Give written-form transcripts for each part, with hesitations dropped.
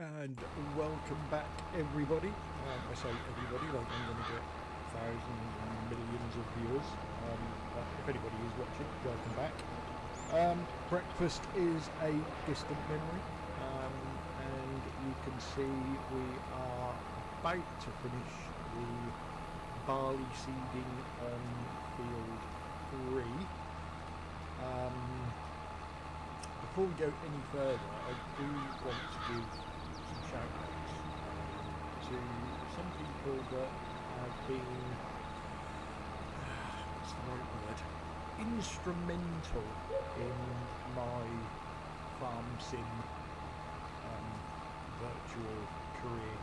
And welcome back, everybody. I say everybody, like I'm going to get thousands and millions of viewers. But if anybody is watching, welcome back. Breakfast is a distant memory, and you can see we are about to finish the barley seeding on field 3. Before we go any further, I do want to give some shout outs to some people that have been, what's the right word, instrumental in my farm sim virtual career.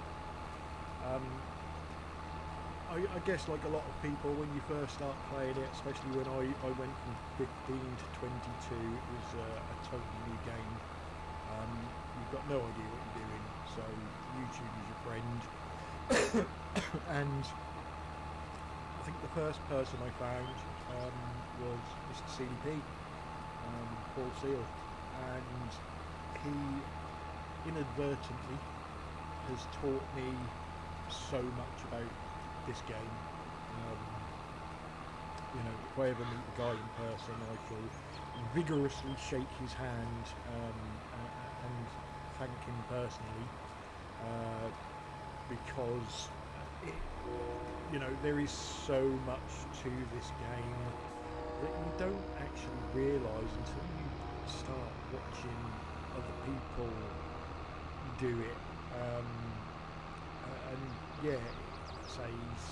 I guess like a lot of people, when you first start playing it, especially when I went from 15 to 22, it was a totally new game. You've got no idea what you're doing, so YouTube is your friend. And I think the first person I found was Mr. CDP, Paul Seal, and he inadvertently has taught me so much about this game. If I ever meet the guy in person, I shall vigorously shake his hand and thank him personally, because there is so much to this game that you don't actually realise until you start watching other people do it. Says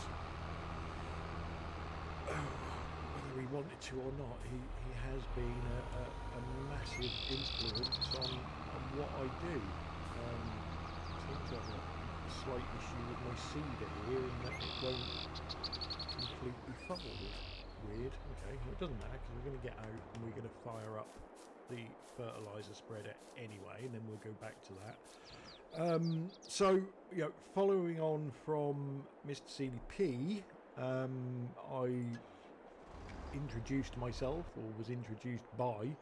whether he wanted to or not, he has been a massive influence on what I do. Seems to have a slight issue with my seeder here in that it won't completely fold. Weird. Okay, well, it doesn't matter because we're going to get out and we're going to fire up the fertiliser spreader anyway, and then we'll go back to that. Following on from Mr. CDP, I introduced myself, or was introduced by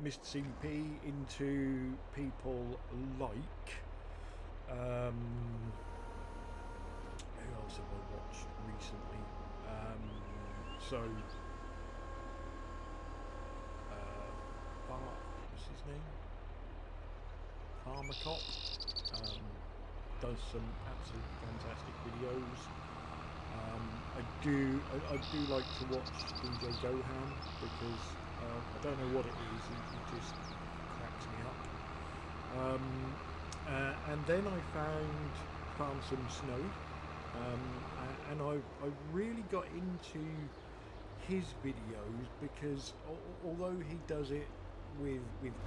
Mr. CDP into people like who else have I watched recently? What's his name? Farmercop does some absolutely fantastic videos. I do like to watch DJ Gohan because I don't know what it is, he just cracks me up. And then I found Farm Some Snow, and I really got into his videos because although he does it with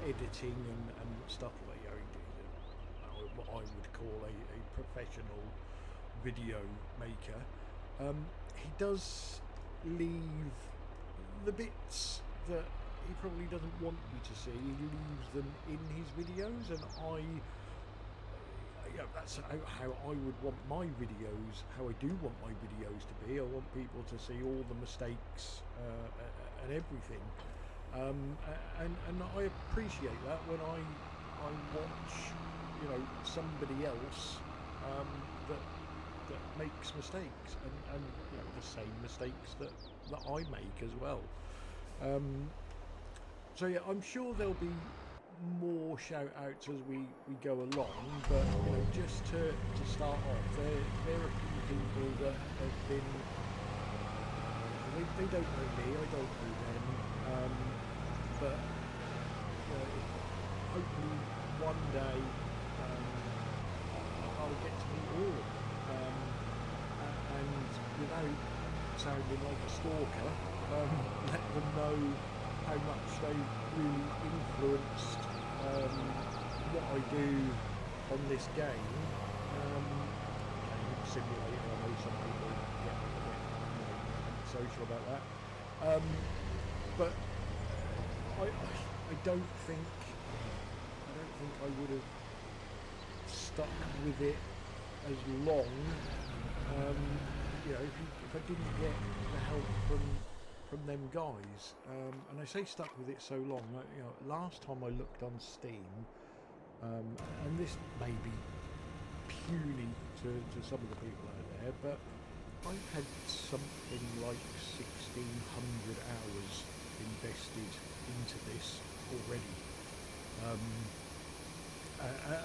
editing and stuff like what I would call a professional video maker, he does leave the bits that he probably doesn't want you to see. He leaves them in his videos, and that's how I would want my videos, how I do want my videos to be. I want people to see all the mistakes and everything. And I appreciate that when I watch somebody else that makes mistakes and the same mistakes that I make as well. I'm sure there'll be more shout outs as we go along, but just to start off, there are a few people that have been, they don't know me, I don't know them, but hopefully one day I'll get to meet all of them, and without sounding like a stalker, let them know how much they really influenced what I do on this game. Game simulator, I know some people get social about that, but I don't think I would have stuck with it as long, if I didn't get the help from them guys. And I say stuck with it so long. Last time I looked on Steam, And this may be puny to some of the people out there, but I've had something like 1,600 hours invested into this already.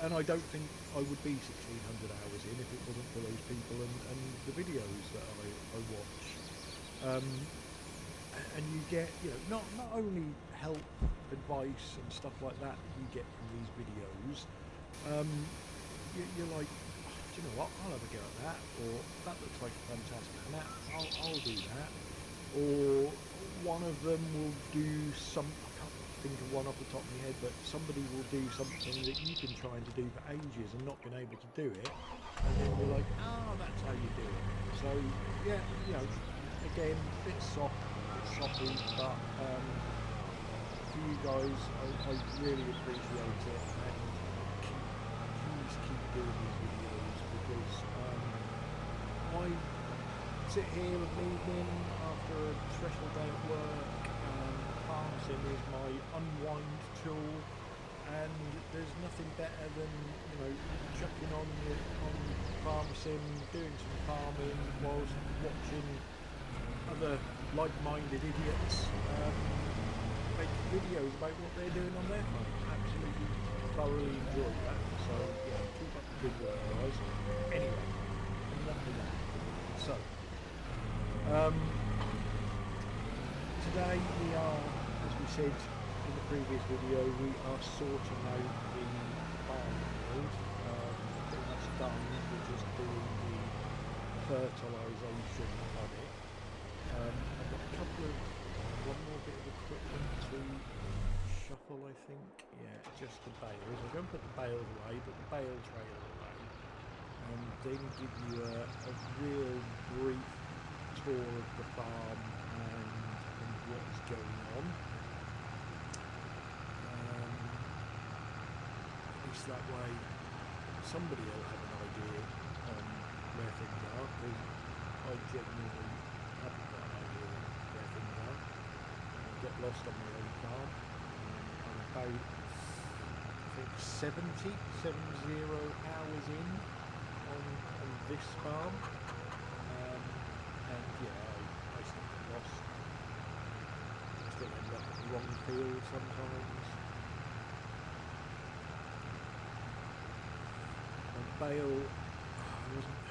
And I don't think I would be 1,600 hours in if it wasn't for those people and the videos that I watch. And you get, not only help, advice and stuff like that you get from these videos. You're like, do you know what? I'll have a go at that, or that looks like a fantastic map. I'll do that. Or one of them will do some. I can't think of one off the top of my head, but somebody will do something that you've been trying to do for ages and not been able to do it, and then you're like, that's how you do it. So yeah, again, a bit soft, a bit soppy, but for you guys, I really appreciate it, and please keep doing these videos, because I sit here of an evening after a stressful day at work, and farm sim is my unwind tool, and there's nothing better than chucking on farm sim, doing some farming whilst watching other like-minded idiots make videos about what they're doing on their farm. Absolutely thoroughly enjoy that. So yeah, keep up the good work, guys. Anyway, enough of that. So today we are, as we said in the previous video, we are sorting out the farm field. Pretty much done. We're just doing the fertilisation on it. I've got a couple of one more bit of equipment to shuffle, I think. Yeah, just the bales. I'm going to put the bales away, but the bale trailer away, and then give you a real brief tour of the farm and what's going on. At least that way somebody will have an idea on where things are, because I genuinely haven't got an idea where things are. I get lost on my own farm. I'm about, I think, 70 hours in on this farm, and yeah, I still get lost. I still end up in the wrong field sometimes. And bale,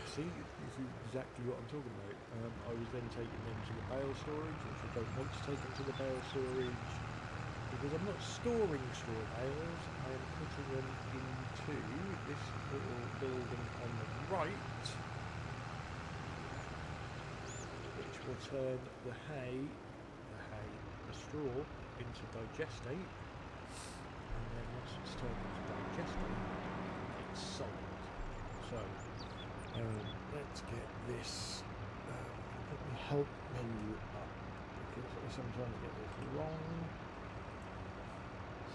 see, this is exactly what I'm talking about. I was then taking them to the bale storage, which I don't want to take them to the bale storage, because I'm not storing straw bales, I am putting them into this little building on the right, which will turn the straw into digestate, and then once it's turned into digestate, it's sold. So let's get this, put the help menu up, because I sometimes get this wrong.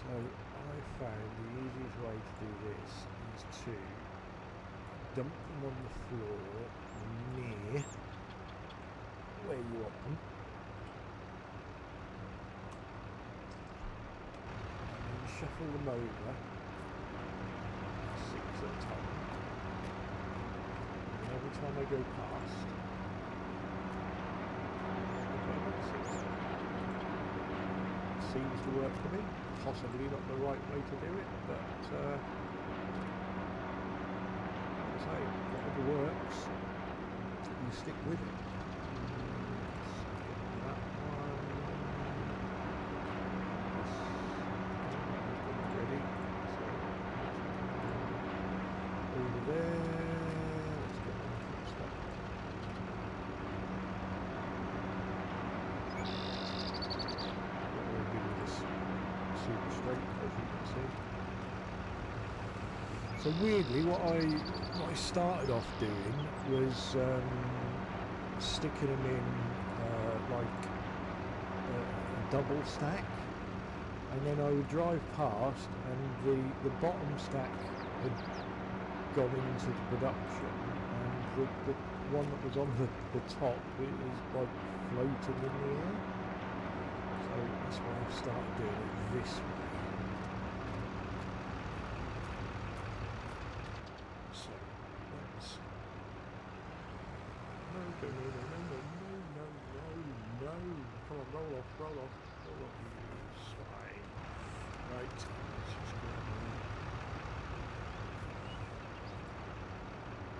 So I found the easiest way to do this is to dump them on the floor near where you want them, and then shuffle them over 6 at a time. And every time I go past, seems to work for me. Possibly not the right way to do it, but like I say, whatever works, you stick with it. That one. Ready. So over there. Let's get that fixed up. Super straight, as you can see. So weirdly, what I started off doing was sticking them in like a double stack, and then I would drive past, and the bottom stack had gone into the production, and the one that was on the top is like floating in the air. So that's why I've started doing it this way. No, no, no, no, no, no, no, no. Come on, roll off, roll off, roll off, you swine. Right, let's just grab that.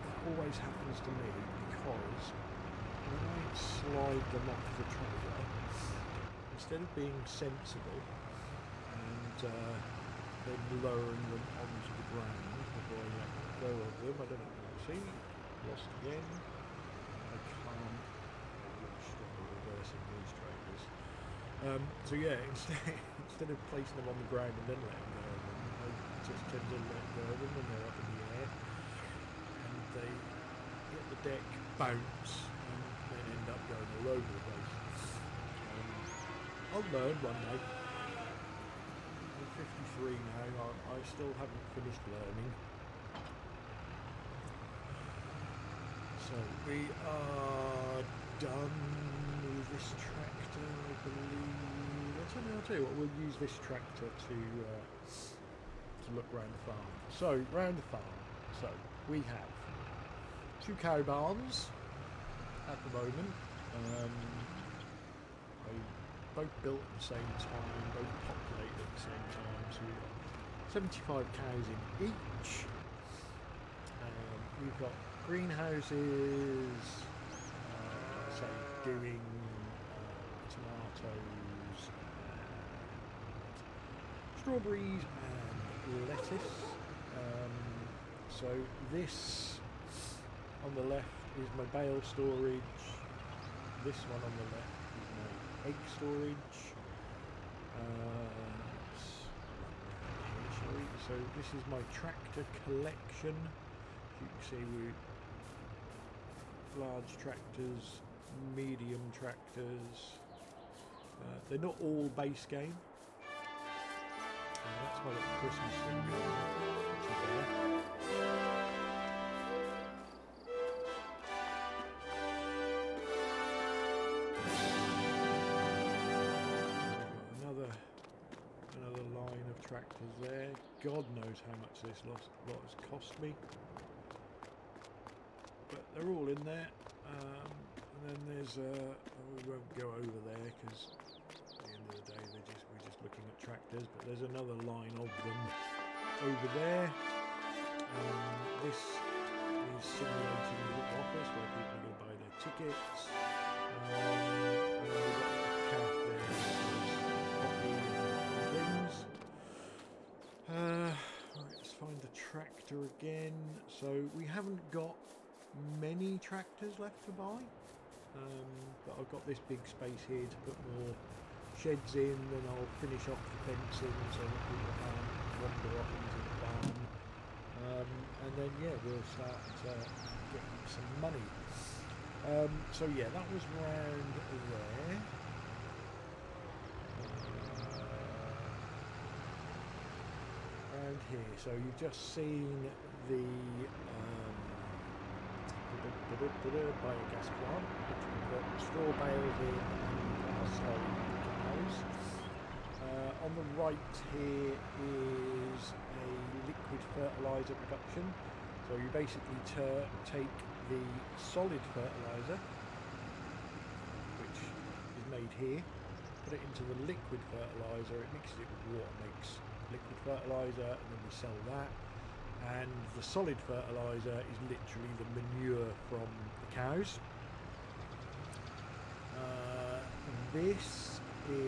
That always happens to me because when I slide them off the trailer, instead of being sensible and then lowering them onto the ground before I let go of them, I don't know, see, lost again. I can't really struggle reversing these trailers. So yeah, instead of placing them on the ground and then letting go of them, I just tend to let go of them when they're up in the air, and they hit the deck, bounce, and then end up going all over the place. I'll learn one day. I'm 53 now. I still haven't finished learning. So we are done with this tractor, I believe. I'll tell you what, we'll use this tractor to look round the farm. So, round the farm. So, we have 2 cow barns at the moment. They both built at the same time, both populated at the same time. So we've got 75 cows in each. We've got greenhouses, say doing tomatoes, and strawberries and lettuce. So this on the left is my bale storage. This one on the left is my egg storage. So this is my tractor collection. You can see we large tractors, medium tractors. They're not all base game. That's my little Christmas thing going on, which is there. Another line of tractors there. God knows how much this lot has cost me. But they're all in there, and then there's we won't go over there because at the end of the day we're just looking at tractors. But there's another line of them over there. This is simulating a little office where people are going to buy their tickets. And then we've got a calf there, coffee and things. Right, let's find the tractor again. So we haven't got many tractors left to buy, but I've got this big space here to put more sheds in. Then I'll finish off the fencing so that people can't wander off into the barn, and then yeah, we'll start getting some money. So yeah, that was round there. Around here, so you've just seen the biogas plant, which we've got straw bales in and our slide cows. On the right here is a liquid fertiliser production. So you basically take the solid fertiliser, which is made here, put it into the liquid fertiliser, it mixes it with water, makes liquid fertiliser, and then we sell that. And the solid fertiliser is literally the manure from the cows. This is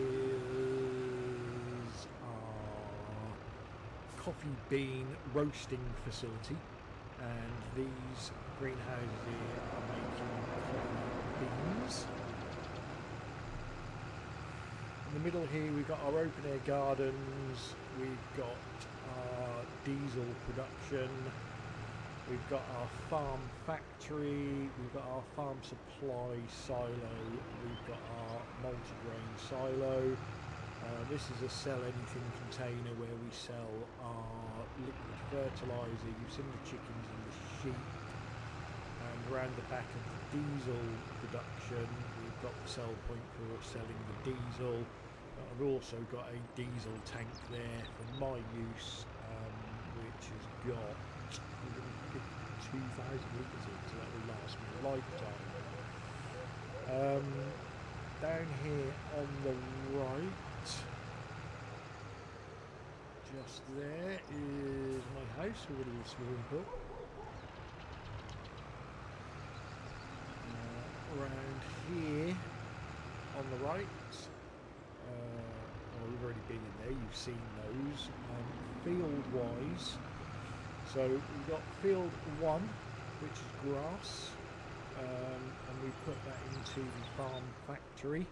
our coffee bean roasting facility, and these greenhouses here are making coffee beans. In the middle here we've got our open air gardens, we've got our diesel production, we've got our farm factory, we've got our farm supply silo, we've got our multi-grain silo. This is a sell anything container where we sell our liquid fertiliser. You've seen the chickens and the sheep, and around the back of the diesel production we've got the sell point for selling the diesel. I've also got a diesel tank there for my use, which has got 152,000 litres in, so that will last me a lifetime. Down here on the right, just there, is my house with a little swimming pool. Around here on the right, well, we've already been in there, you've seen those. Field wise, so we've got field 1, which is grass, and we put that into the farm factory.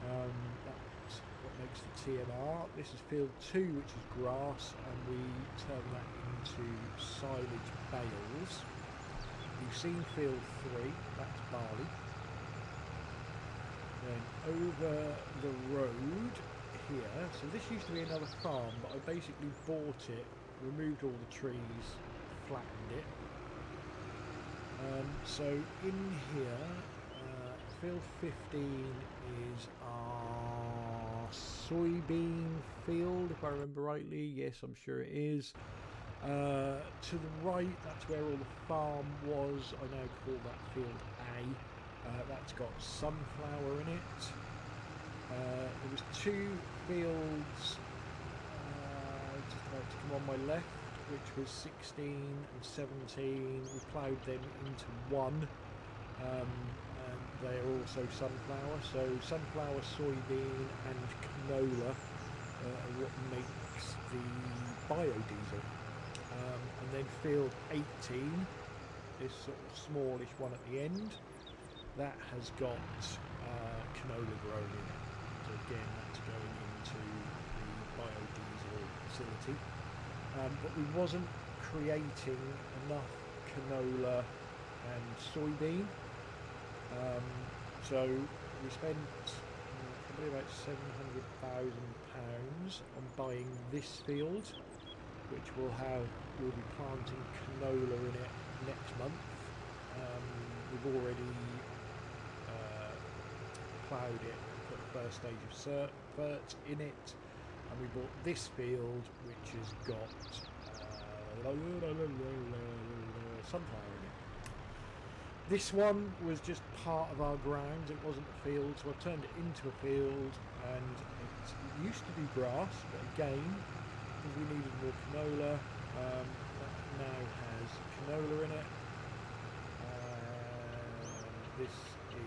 That's what makes the TMR. This is field 2, which is grass, and we turn that into silage bales. You've seen field 3, that's barley. Then over the road here, so this used to be another farm, but I basically bought it, removed all the trees, flattened it. So in here, field 15 is our soybean field, if I remember rightly. Yes, I'm sure it is. To the right, that's where all the farm was. I now call that field A. That's got sunflower in it. There was 2 fields just about to come on my left, which was 16 and 17. We ploughed them into one, and they're also sunflower. So sunflower, soybean and canola are what makes the biodiesel. And then field 18, this sort of smallish one at the end, that has got canola grown in it. So again, that's going into the biodiesel facility. But we wasn't creating enough canola and soybean. So we spent probably about £700,000 on buying this field, which we'll be planting canola in it next month. We've already ploughed it, put the first stage of fert in it, and we bought this field which has got sunflower in it. This one was just part of our grounds, it wasn't a field, so I turned it into a field, and it used to be grass, but again, because we needed more canola, that now has canola in it. This is,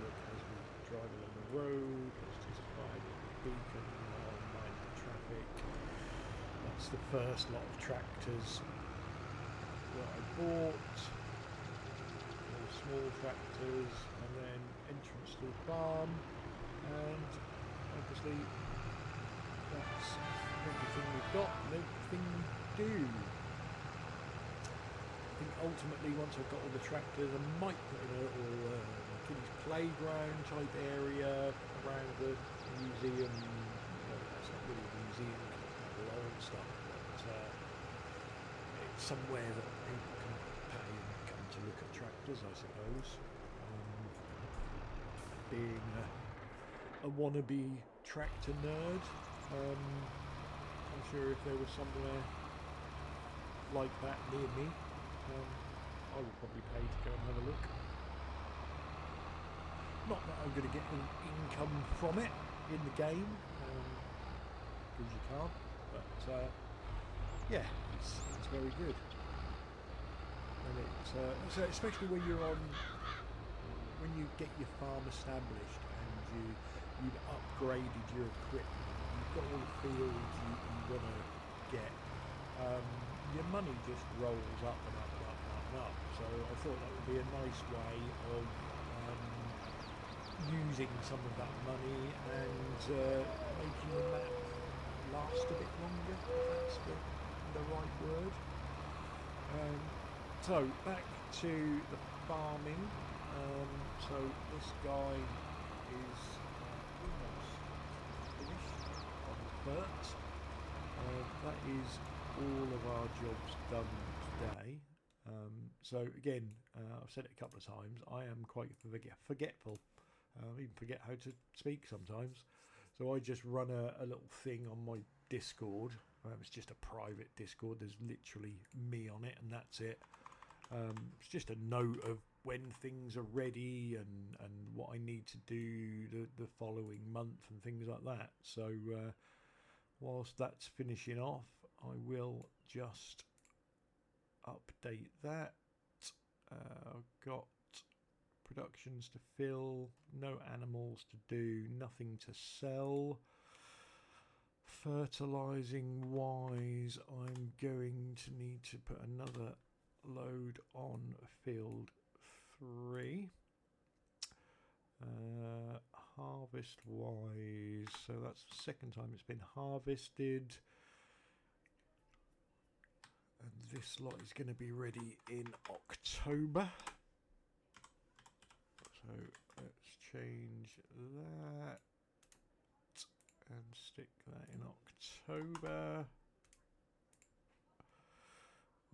look as we drive along the road, let's just find a beacon on mind the traffic. That's the first lot of tractors that I bought, all small tractors, and then entrance to the farm, and obviously that's everything we've got and everything we do. I think ultimately once I've got all the tractors, I might put in a little kiddies playground type area around the museum. Well, it's not really a museum, it's all old stuff, but it's somewhere that people can pay and come to look at tractors, I suppose. Being a wannabe tractor nerd, I'm sure if there was somewhere like that near me, I would probably pay to go and have a look. Not that I'm going to get an income from it in the game, because you can't, but yeah, it's very good. And it's so especially when when you get your farm established and you've upgraded your equipment, you've got all the fields you want to get, your money just rolls up and up and up and up and up. So I thought that would be a nice way of using some of that money and making that last a bit longer, if that's the right word. So back to the farming. So this guy is almost finished on the fert. That is all of our jobs done today. So again, I've said it a couple of times, I am quite forgetful. I even forget how to speak sometimes. So I just run a little thing on my Discord. It's just a private Discord. There's literally me on it and that's it. It's just a note of when things are ready and what I need to do the following month and things like that. So whilst that's finishing off, I will just update that. I've got productions to fill, no animals to do, nothing to sell. Fertilizing wise, I'm going to need to put another load on field 3. Harvest wise, so that's the second time it's been harvested, and this lot is going to be ready in October. So let's change that and stick that in October.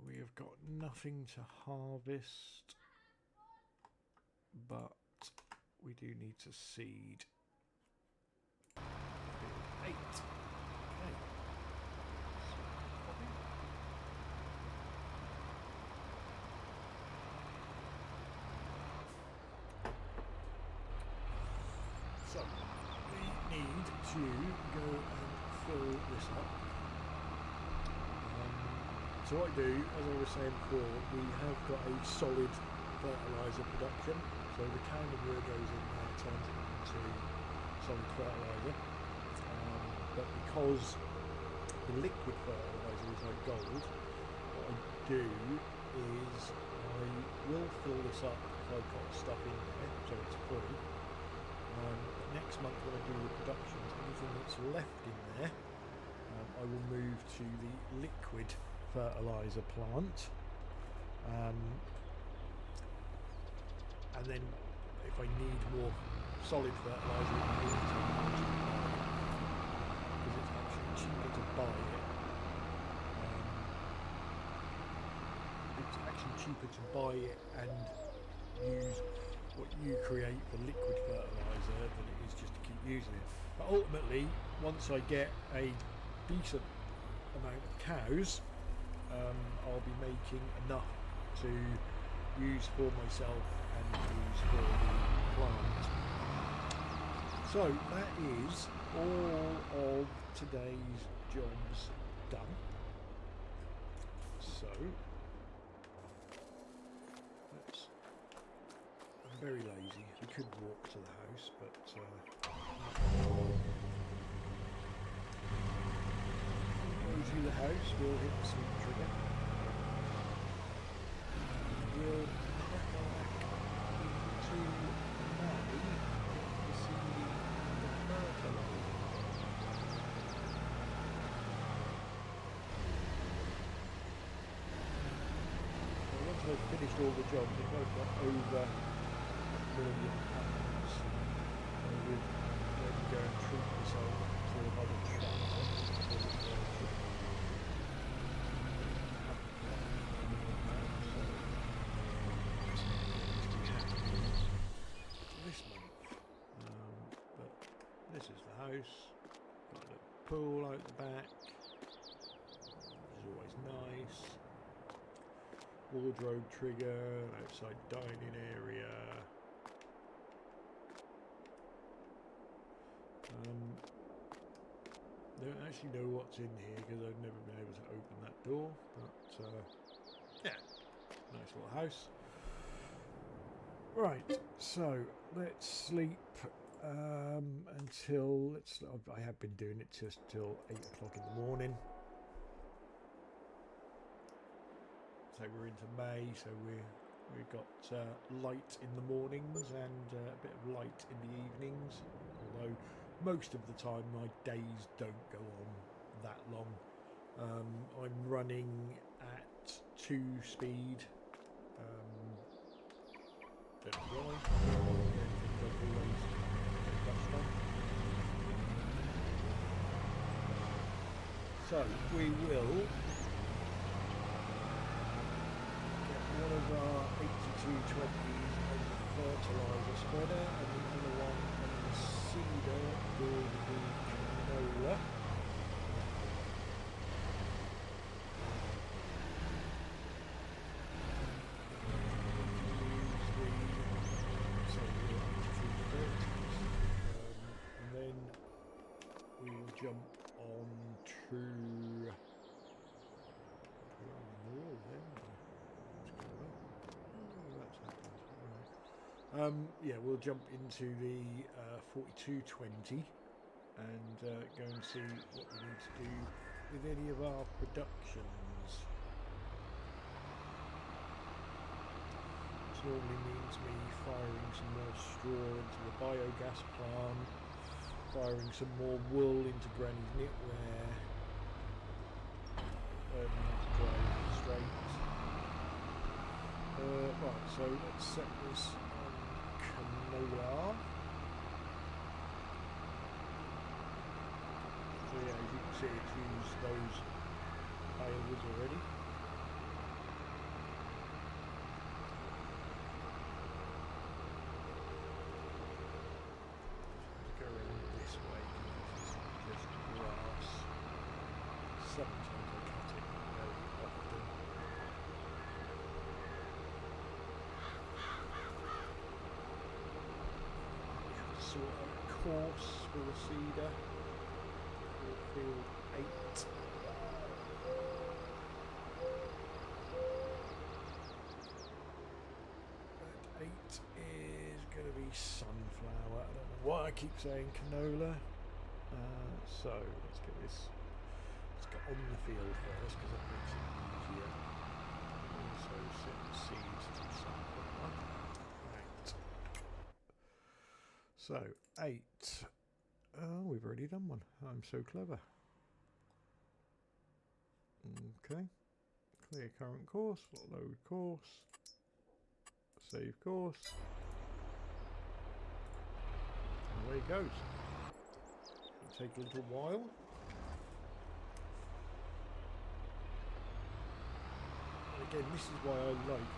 We have got nothing to harvest, but we do need to seed. 8. Okay. So we need to go and fill this up. So what I do, as I was saying before, we have got a solid fertiliser production. So the can of manure goes in there, turns it into solid fertiliser. But because the liquid fertiliser is like gold, what I do is I will fill this up if I've got stuff in there, so it's full. Next month when I do the productions, anything that's left in there, I will move to the liquid fertiliser plant. And then if I need more solid fertiliser in the meantime, because it's actually cheaper to buy it. It's actually cheaper to buy it and use what you create for liquid fertiliser than it is just to keep using it. But ultimately, once I get a decent amount of cows, I'll be making enough to use for myself and use for the plant. So that is all of today's jobs done. So I'm very lazy. We could walk to the house, but go to the house, we'll hit the sleep trigger. We'll crack back into May to see the fertiliser. So once I've finished all the jobs, if I've got over £1 million, I would then go and treat myself to another tractor. This month, but this is the house. Got a little pool out the back, which is always nice. Wardrobe trigger, outside dining area. Don't actually know what's in here because I've never been able to open that door, but yeah, nice little house. Right, so let's sleep until I have been doing it just till 8 o'clock in the morning. So we're into May, so we've got light in the mornings and a bit of light in the evenings, although most of the time my days don't go on that long. I'm running at 2 speed. Don't know why. I've always touched on. So we will get one of our 8220s on the fertiliser spreader and the other one on the seeder doing the canola. Use jump on to... Where are we? In the wall there, aren't we? That's clever. Oh, that's happened. Right. Yeah, we'll jump into the 4220 and go and see what we need to do with any of our productions. This normally means me firing some more straw into the biogas plant, firing some more wool into Granny's knitwear, drive straight. Right, so let's set this on canola. So yeah, as you can see, it's used those balers already. Let's go around this way because this is just grass. Sometimes I cut it very often. We have to sort out a course for the cedar. Field 8. And 8 is going to be sunflower. I don't know why I keep saying canola. So let's get this. Let's get on the field first because that makes it easier. Also set the seeds to sunflower. Right. So 8. Oh, we've already done one. I'm so clever. Okay. Clear current course. Load course. Save course. And away it goes. It'll take a little while. And again, this is why I like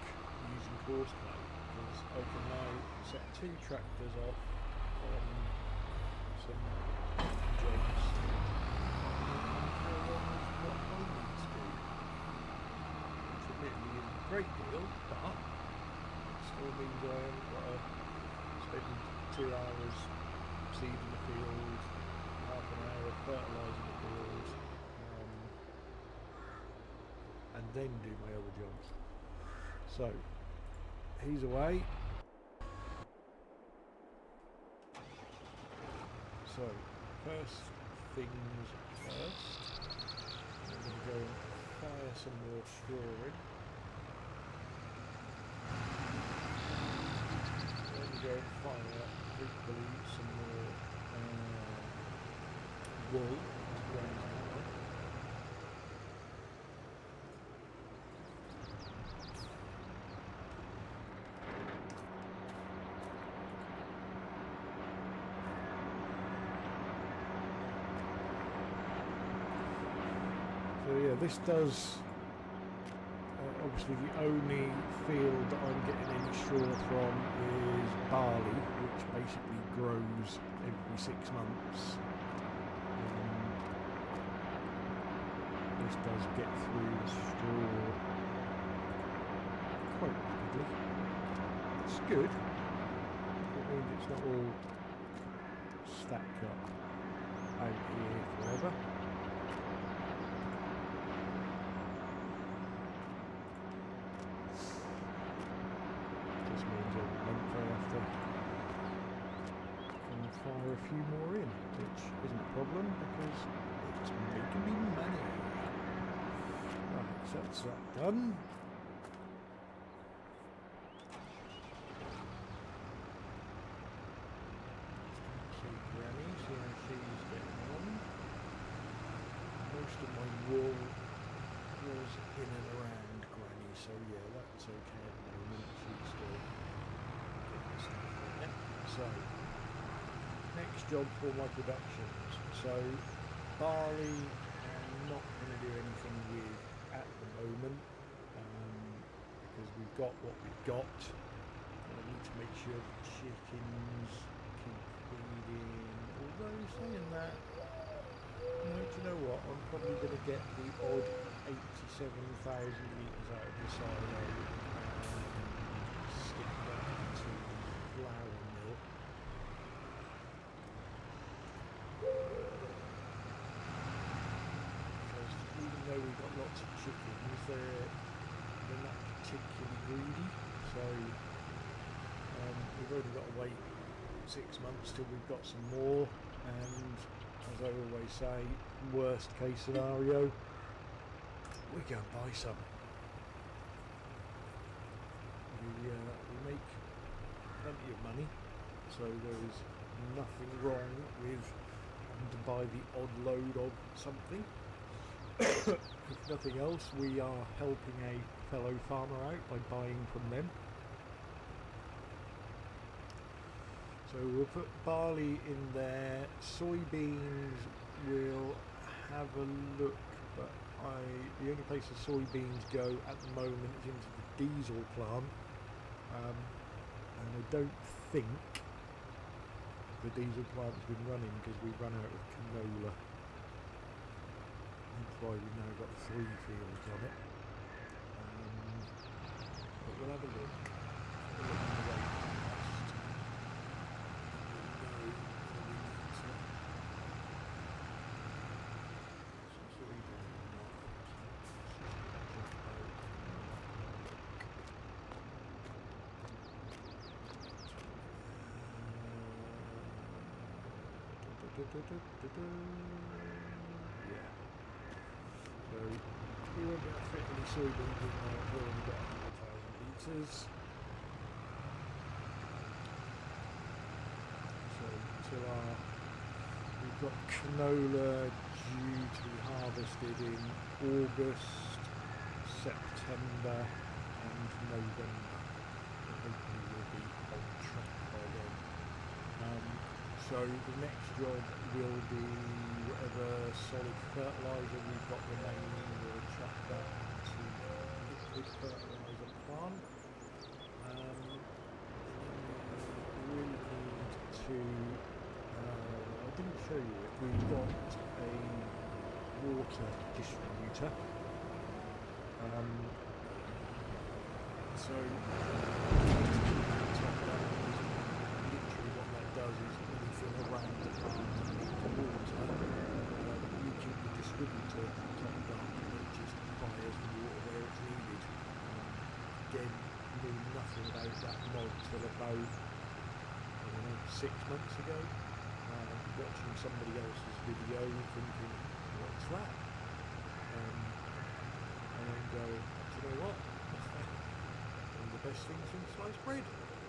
using course play, because I can now set 2 tractors off on some jobs and carry on with what I need to do. Which admittedly isn't a great deal, but it still means I haven't got to spend 2 hours seeding the field, half an hour fertilising the field, and then do my other jobs. So he's away. So first things first, I'm going to go and fire some more straw in. Then go and fire hopefully some more wool. So yeah, this does, obviously the only field that I'm getting any straw from is barley, which basically grows every 6 months. This does get through the straw quite rapidly. It's good. It means it's not all stacked up out here forever. Fire a few more in, which isn't a problem because it's making me money. Right, so that's that done. See Granny, see how she's getting on. Most of my wool was in and around Granny, so yeah, that's okay at the moment. She's still getting stuff there. So next job for my productions. So barley I'm not going to do anything with at the moment because we've got what we've got, and I need to make sure the chickens keep feeding. Although saying that, no, do you know what, I'm probably going to get the odd 87,000 litres out of the silo and stick that into the flour mill. to chickens, they're not particularly greedy, so we've only got to wait 6 months till we've got some more, and as I always say, worst case scenario, we go and buy some. We make plenty of money, so there is nothing wrong with having to buy the odd load of something. If nothing else, we are helping a fellow farmer out by buying from them. So we'll put barley in there. Soybeans we'll have a look, but the only place the soybeans go at the moment is into the diesel plant, and I don't think the diesel plant's been running because we've run out of canola. That's why we've now got 3 fields on it. But we'll have a look. Yeah. So we won't be able to fit any soybeans in there. We've only got 100,000 litres. So until we've got canola due to be harvested in August, September and November. Hopefully we'll be on track by then. So the next job will be whatever solid fertiliser we've got remaining, we'll chuck that to liquid fertiliser plant. We really need to, I didn't show you it, we've got a water distributor. So literally what that does is around the farm water, you keep the distributor topped up and it just fires the water where it's needed. Again, knew nothing about that mod till about, I don't know, 6 months ago. Watching somebody else's video thinking, what's that? And then go, do you know what? One of the best things since sliced bread,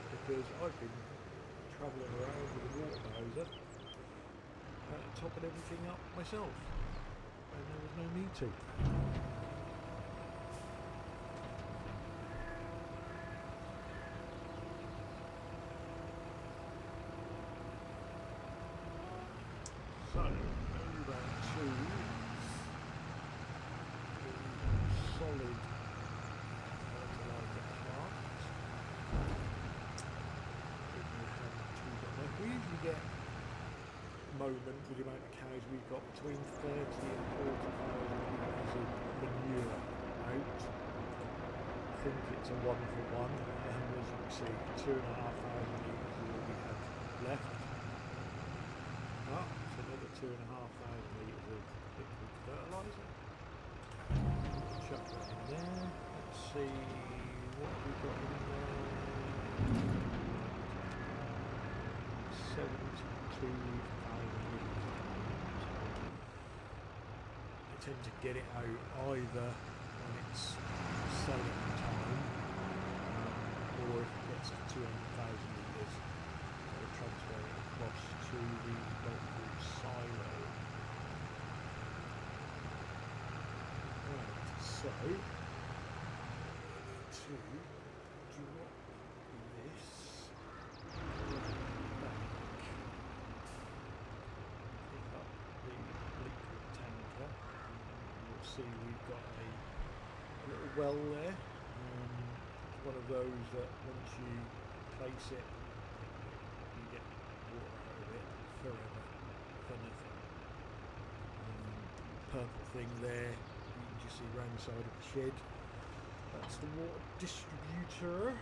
because I've been travelling around with a water bowser, topping everything up myself, and there was no need to. So, over to the solid fertiliser plant. We usually get a moment with the amount of cows we've got between 30 and 40,000 litres of manure out. I think it's a 1-for-1, and as you can see, 2,500 litres is all we have left. Ah, it's another 2,500 litres of liquid fertiliser. Chuck that in there. Let's see what we've got in there. 72,000 litres. I tend to get it out either when it's selling time, or if it gets to 200,000 litres, I'll transfer it across to the local silo. Right, so I need to drop this back. See, we've got a little well there. It's one of those that once you place it, you get water out of it forever for nothing. Purple thing there, you can just see around the side of the shed. That's the water distributor.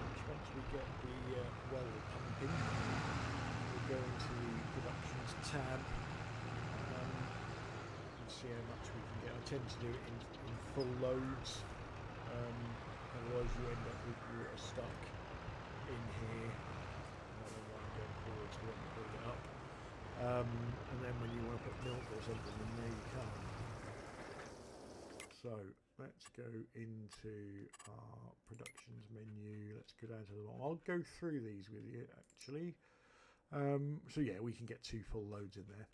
Which once we get the well pumping, we'll go into the productions tab. See see how much we can get. I tend to do it in full loads, otherwise you end up with water stuck in here. Another one going forwards, we haven't pulled it up. And then when you want to put milk or something in there, you can't. So let's go into our productions menu. Let's go down to the bottom. I'll go through these with you actually. So yeah, we can get 2 full loads in there.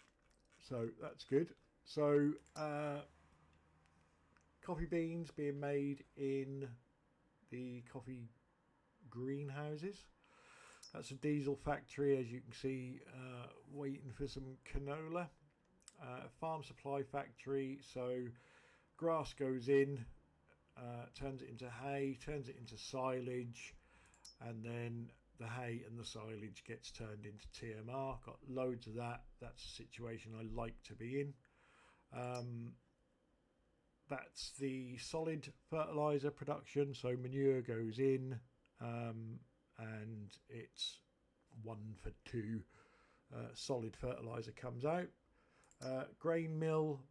So that's good. So coffee beans being made in the coffee greenhouses. That's a diesel factory, as you can see, waiting for some canola. Farm supply factory, so grass goes in, turns it into hay, turns it into silage, and then the hay and the silage gets turned into TMR. Got loads of that. That's a situation I like to be in. That's the solid fertilizer production, so manure goes in, and it's 1 for 2 solid fertilizer comes out. Grain mill,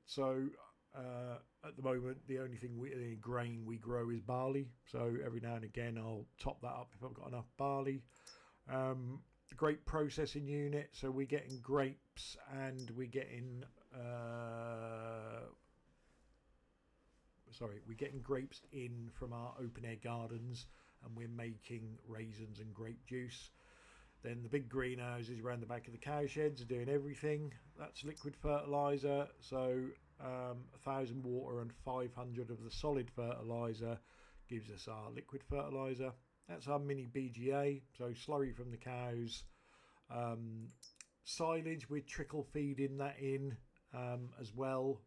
so at the moment the only thing the grain we grow is barley, so every now and again I'll top that up if I've got enough barley. Grape processing unit, so we're getting grapes and we're getting we're getting grapes in from our open air gardens, and we're making raisins and grape juice. Then the big greenhouses around the back of the cow sheds are doing everything. That's liquid fertilizer, so 1,000 water and 500 of the solid fertilizer gives us our liquid fertilizer. That's our mini BGA, so slurry from the cows. Silage, we're trickle feeding that in as well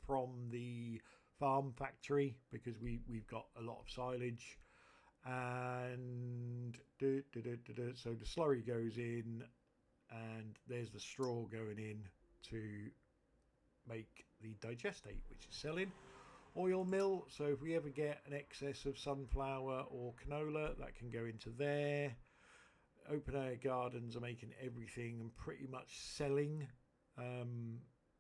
from the farm factory, because we've got a lot of silage. And so the slurry goes in, and there's the straw going in to make the digestate, which is selling. Oil mill, so if we ever get an excess of sunflower or canola, that can go into there. Open air gardens are making everything and pretty much selling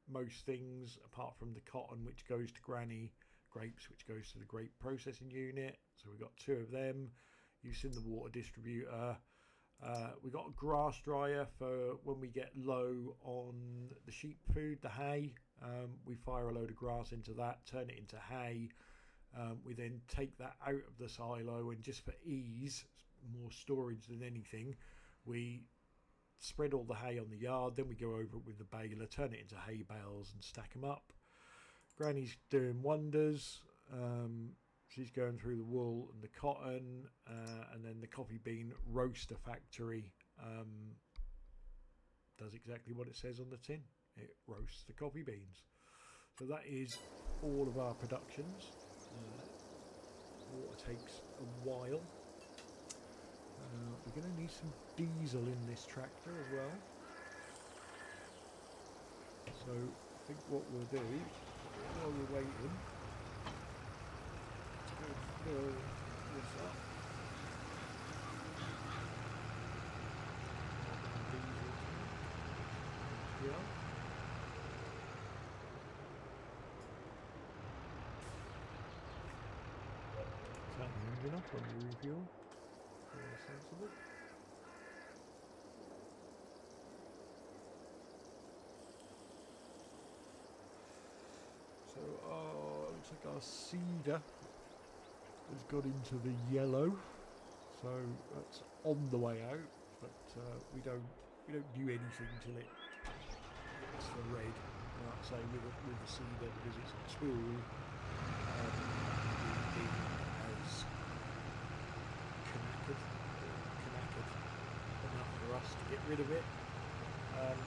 most things apart from the cotton, which goes to Granny, grapes, which goes to the grape processing unit. So we've got 2 of them. You've seen the water distributor. We've got a grass dryer for when we get low on the sheep food, the hay. We fire a load of grass into that, turn it into hay. We then take that out of the silo, and just for ease, more storage than anything, we spread all the hay on the yard. Then we go over it with the baler, turn it into hay bales and stack them up. Granny's doing wonders. She's going through the wool and the cotton, and then the coffee bean roaster factory does exactly what it says on the tin. It roasts the coffee beans. So that is all of our productions. Water takes a while. We're going to need some diesel in this tractor as well. So I think what we'll do while we're waiting, let's go fill this up. Diesel. Yeah. Turn the engine up on the refuel. Very sensible. So looks like our seeder has got into the yellow, so that's on the way out. But we don't do anything till it gets the red. Like I say, with the seeder, because it's a tool. As knackered enough for us to get rid of it, and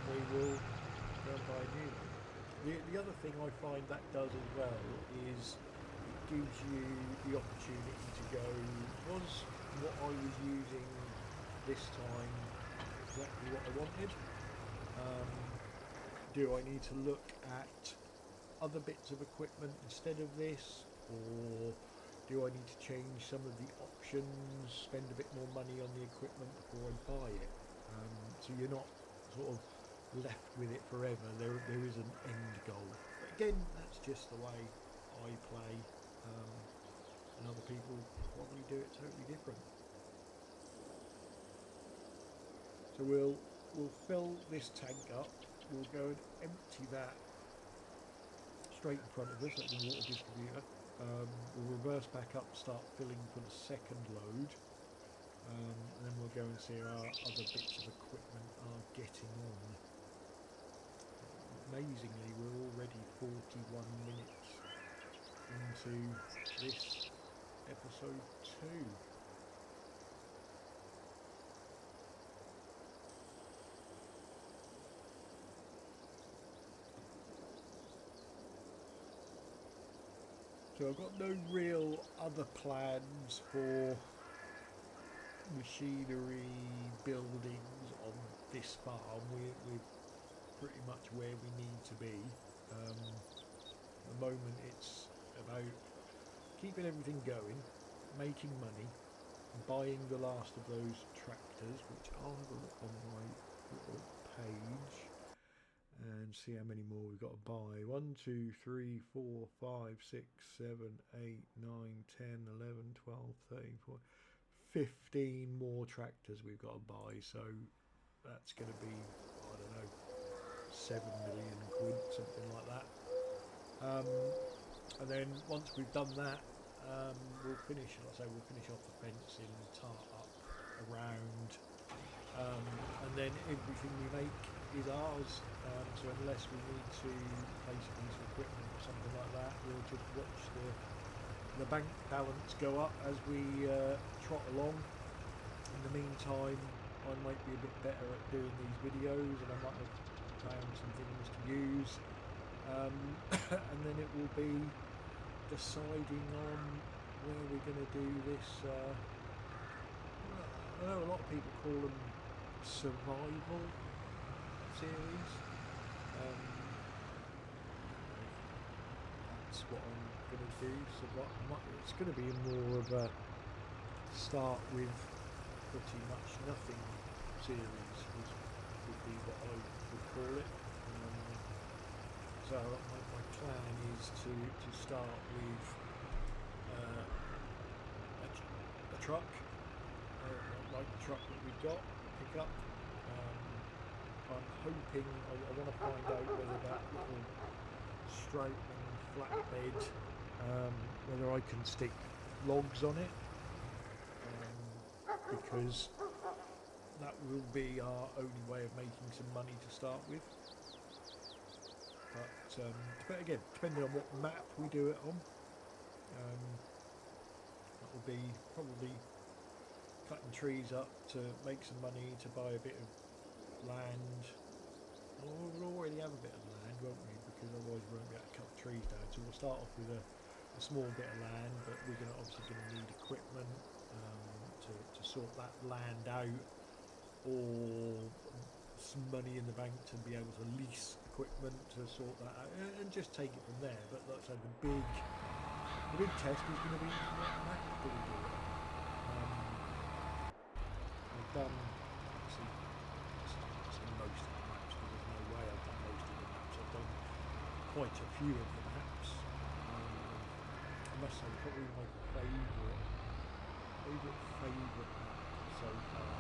we will go and buy a new one. The other thing I find that does as well is it gives you the opportunity to go, was what I was using this time exactly what I wanted? Do I need to look at other bits of equipment instead of this, or do I need to change some of the options, spend a bit more money on the equipment before I buy it? So you're not sort of left with it forever. There is an end goal. again, that's just the way I play, and other people probably do it totally different. So we'll fill this tank up. We'll go and empty that straight in front of us at the water distributor. We'll reverse back up, start filling for the second load, and then we'll go and see how our other bits of equipment are getting on. Amazingly, we're already 41 minutes into this episode 2. So I've got no real other plans for machinery buildings on this farm. We're pretty much where we need to be. At the moment it's about keeping everything going, making money, buying the last of those tractors, which I'll have a look on my little page and see how many more we've got to buy. 1, 2, 3, 4, 5, 6, 7, 8, 9, 10, 11, 12, 13, 14, 15 more tractors we've got to buy. So that's going to be, I don't know, 7 million quid, something like that. And then once we've done that, we'll finish, like I say, we'll finish off the fencing, tar up around, and then everything we make is ours. So unless we need to place a piece of equipment or something like that, we'll just watch the bank balance go up as we trot along. In the meantime, I might be a bit better at doing these videos, and I might have found some things to use, and then it will be deciding on where we're going to do this. I know a lot of people call them survival series. That's what I'm going to do. So it's going to be more of a start with pretty much nothing series, would be what I would call it. So my plan is to start with a truck, like the truck that we've got, pick up. I'm hoping, I want to find out whether that little Stroutman flatbed, whether I can stick logs on it, because that will be our only way of making some money to start with. But again, depending on what map we do it on, that will be probably cutting trees up to make some money to buy a bit of land. We'll already have a bit of land, won't we? Because otherwise we won't be able to cut the trees down. So we'll start off with a small bit of land, but we're obviously going to need equipment to sort that land out, or some money in the bank to be able to lease equipment to sort that out, and just take it from there. But like I said, the big test is going to be what map do we do it. I've done most of the maps, but there's no way I've done most of the maps. I've done quite a few of the maps. I must say, probably my favourite map so far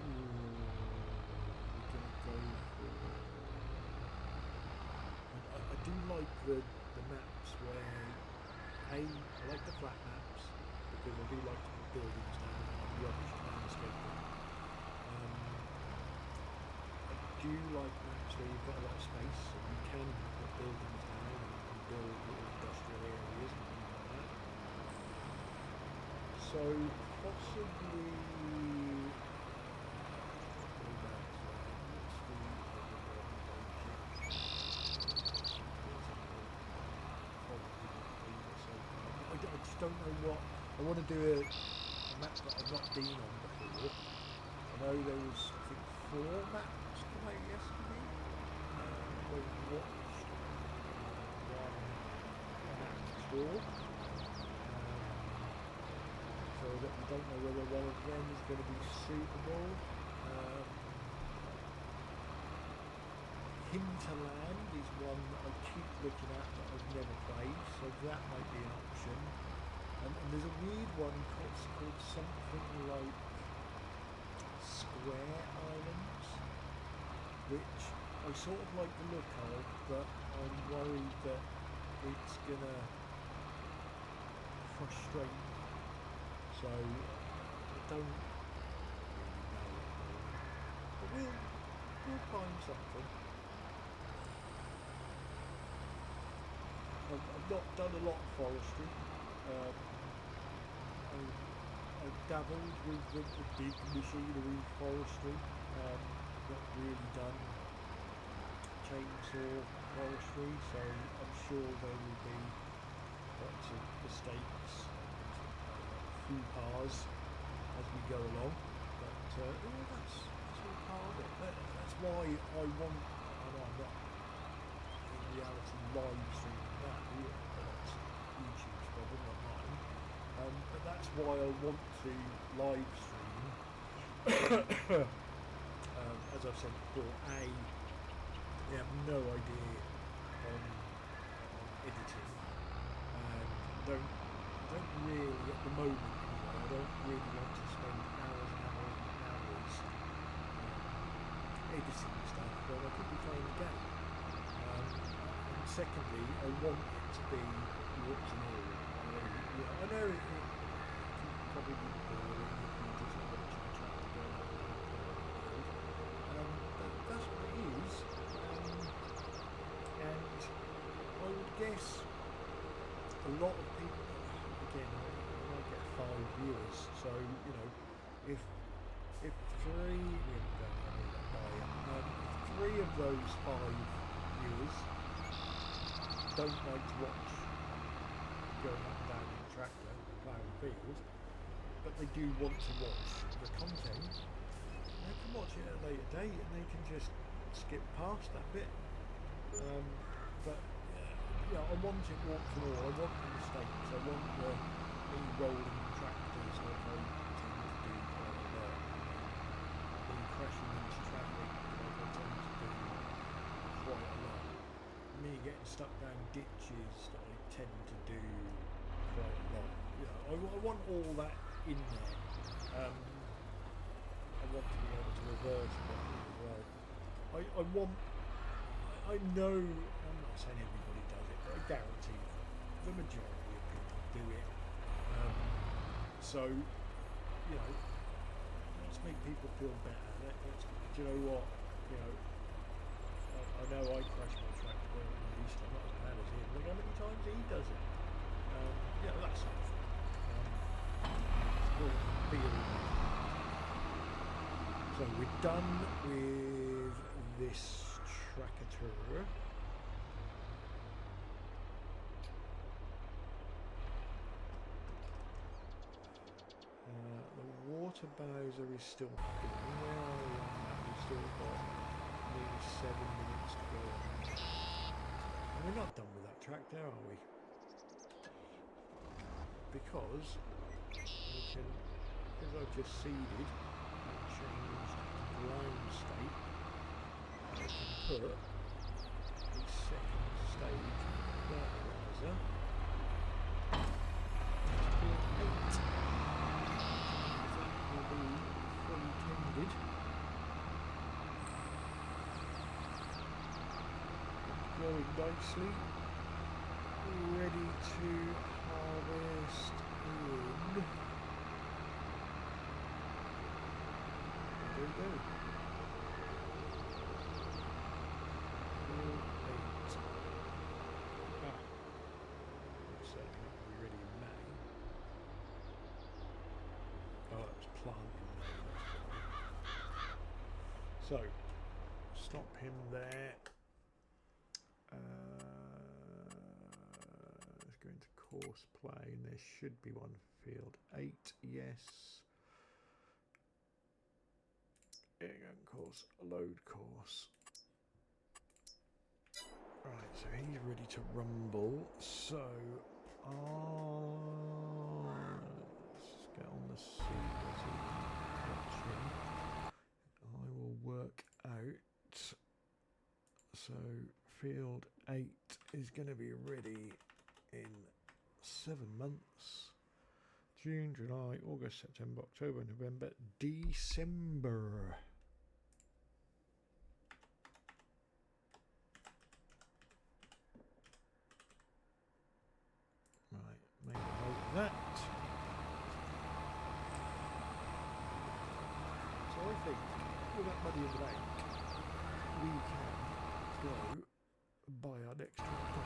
is we're going to go for. I do like the maps where I like the flat maps, because I do like to put buildings down and rubbish landscaping. I do like maps where you've got a lot of space, so you can put buildings down and build little industrial areas and things like that. So possibly I just don't know what I want to do. A map that I've not been on before. I know there was, I think, 4 maps come out yesterday. I watched one map tour. So I don't know whether one of them is going to be suitable. Hinterland is one that I keep looking at that I've never played, so that might be an option. And there's a weird one called something like Square Islands, which I sort of like the look of, but I'm worried that it's gonna frustrate me. So I don't really know at the moment. But we'll find something. I've not done a lot of forestry. I've dabbled with the big machinery forestry. Not really done chainsaw forestry, so I'm sure there will be lots of mistakes and faux pas as we go along. But that's all part of it. That's why I want. I know I'm not in reality live streaming now. That's YouTube's problem, not mine. But that's why I want to live stream. As I've said before, I have no idea on editing, and don't really at the moment anyway. I don't really want to spend hours and hours and hours editing stuff when I could be playing the game. And secondly, I want it to be warts and all. I know it can probably be boring if you just watch the tractor go up and down. But that's what it is. And I would guess a lot of people, again, I might get 5 viewers, so, you know, if 3, we don't have any that buy it, if 3 of those 5 viewers don't like to watch going up and down in the tractor, ploughing the field, but they do want to watch the content, they can watch it at a later date and they can just skip past that bit. But yeah, I want it warts and all. I want the mistakes. I want me rolling tractors like I tend to do quite a lot. Me crashing into traffic like I tend to do quite a lot. Me getting stuck down ditches that I tend to do quite a lot. You know, I want all that in there. I want to be able to reverse properly as well. I know, I'm not saying everybody does it, but I guarantee the majority of people do it. So, you know, let's make people feel better. Do you know what? You know, I know I crash my tractor, but at least I'm not as bad as him. Look how many times he does it. You know, that sort of thing. It's all theory. So we're done with this tractor. The water bowser is still going. Where are we on that? We've still got nearly 7 minutes to go on that. And we're not done with that tractor, are we? Because I've just seeded and changed ground state, I can put the second stage fertiliser to 8. That will be fully tended. Growing nicely, ready to harvest in. There we go. 8. It's certainly not going to be ready in May. Oh, it was planting May, that's why. So, stop him there. Let's go into course play, and there should be one field 8. Yes. Course, load course. Right, so he's ready to rumble. So, let's get on the seat. I will work out. So field 8 is going to be ready in 7 months. June, July, August, September, October, November, December. Right, make a note of that. So I think with that money in the bank, we can go buy our next tractor.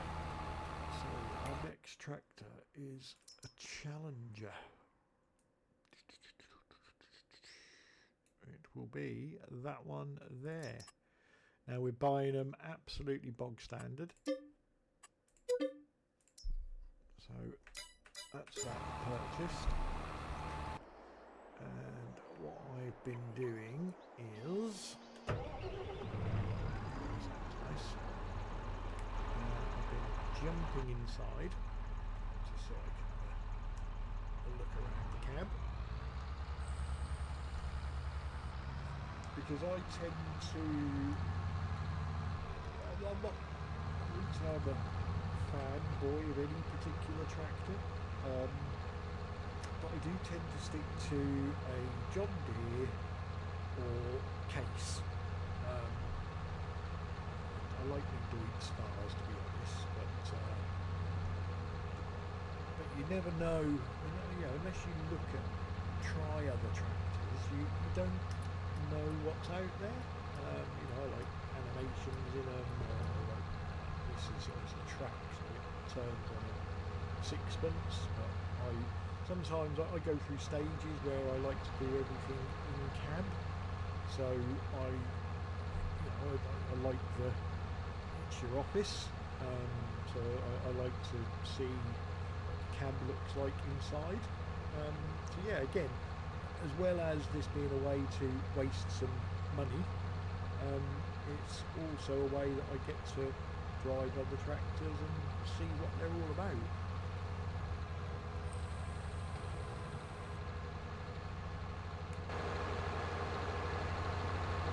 So our next tractor is a Challenger. It will be that one there. Now we're buying them absolutely bog standard. So that's that purchased. And what I've been doing is, sounds nice. I've been jumping inside just so I can have a look around the cab, because I tend to, I wouldn't say I'm a fanboy of any particular tractor, but I do tend to stick to a John Deere or Case. I like the Deutz stars, to be honest, but you never know, unless you look at, try other tractors, you don't know what's out there. I like animations in them, this is obviously track, so it turns on a sixpence, but sometimes I go through stages where I like to do everything in cab, so I like it's your office, so I like to see what the cab looks like inside. So yeah, again, as well as this being a way to waste some money, it's also a way that I get to drive other tractors and see what they're all about.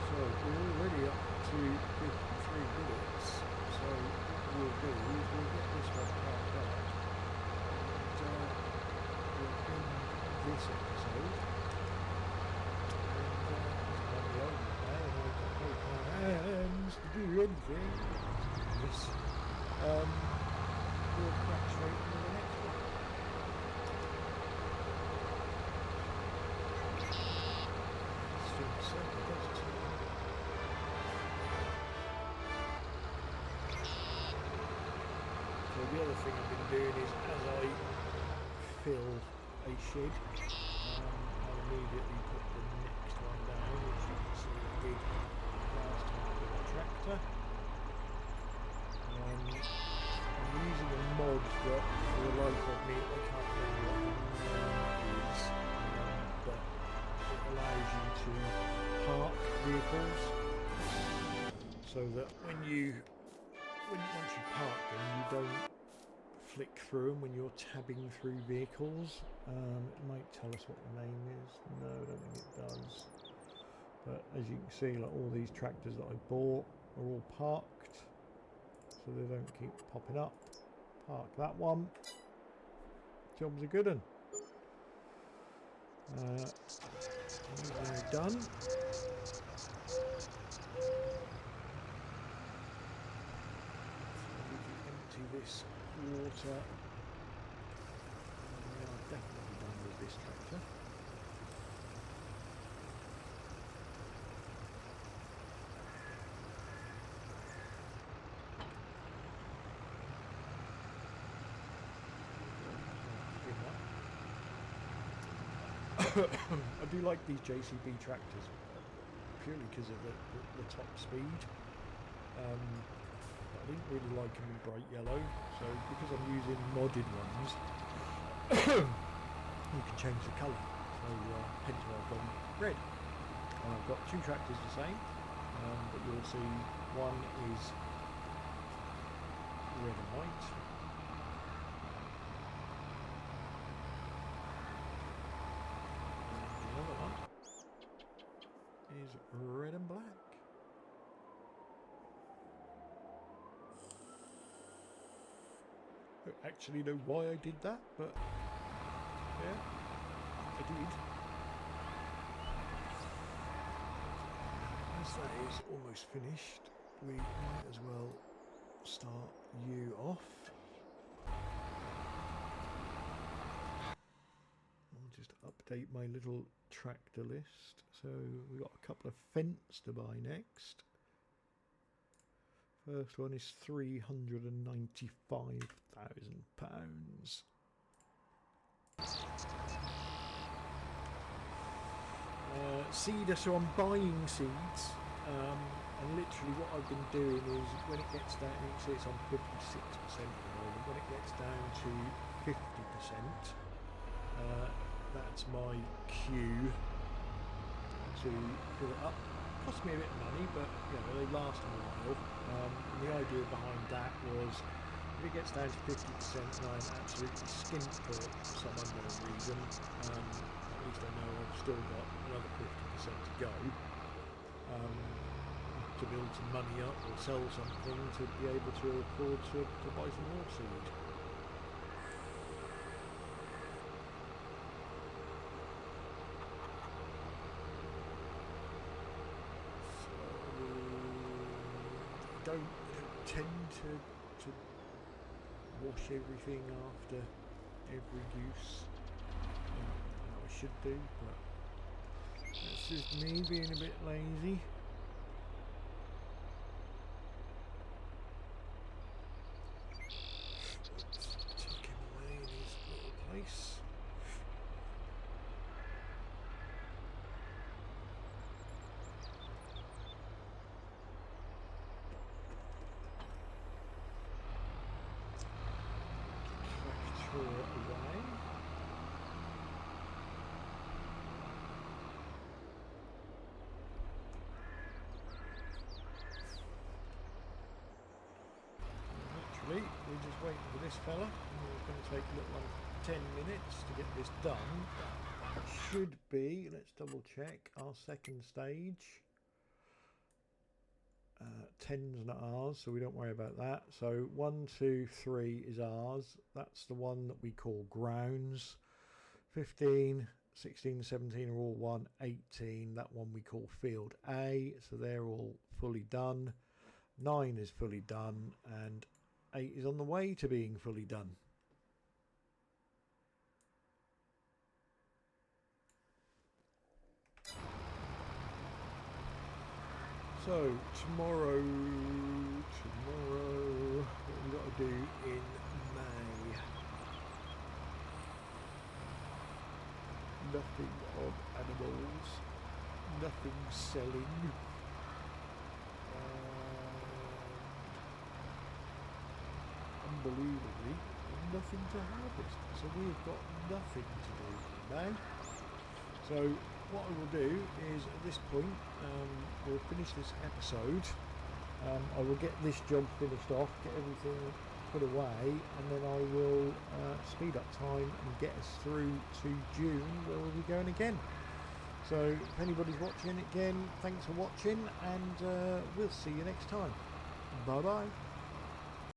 So we're already up to 53 minutes, so what we'll do is we'll get this one parked up and we'll end this episode. And I'm the only man and I've got no plans to do anything. We'll crack straight into the next one. Seems simple, doesn't it? So the other thing I've been doing is, as I fill a shed, I'll immediately put the next one down, which you can see I did last time with the tractor. I'm using a mod that, for the life of me, I can't remember what the name is, but it allows you to park vehicles, so that once you park them, you don't flick through them when you're tabbing through vehicles. It might tell us what the name is. No, I don't think it does. But as you can see, like all these tractors that I bought are all parked, so they don't keep popping up. Park that one. Job's a good one. These are done. So we can empty this water. We are definitely done with this tractor. I do like these JCB tractors purely because of the top speed. But I didn't really like them in bright yellow, so because I'm using modded ones, you can change the colour. So hence why I've gone red. And I've got two tractors the same, but you'll see one is red and white. Is red and black. don't actually know why I did that, but yeah, I did. As that is almost finished, we might as well start you off. I'll just update my little tractor list. So we've got a couple of fence to buy next. First one is £395,000. Seeder, so I'm buying seeds, and literally what I've been doing is when it gets down, you can see it's on 56% at the moment, when it gets down to 50%, that's my cue to fill it up. Cost me a bit of money, but you know, they last a while. And the idea behind that was if it gets down to 50% and I'm absolutely skint for some unknown reason, at least I know I've still got another 50% to go to build some money up or sell something to be able to afford to buy some more seed. I don't tend to wash everything after every use. I know I should do, but that's just me being a bit lazy. Tuck him away in his little place. Away. Literally, we're just waiting for this fella. It's going to take a little under 10 minutes to get this done. That should be, let's double check, our second stage. 10's not ours, so we don't worry about that. So 1, 2, 3 is ours. That's the one that we call grounds. 15, 16, 17 are all 1. 18, that one we call field A, so they're all fully done. 9 is fully done, and 8 is on the way to being fully done. So tomorrow, what have we got to do in May? Nothing on animals, nothing selling, unbelievably, nothing to harvest. So we've got nothing to do in May. So what I will do is at this point we'll finish this episode. I will get this job finished off, get everything put away, and then I will speed up time and get us through to June where we'll be going again. So if anybody's watching again, thanks for watching, and we'll see you next time. Bye bye.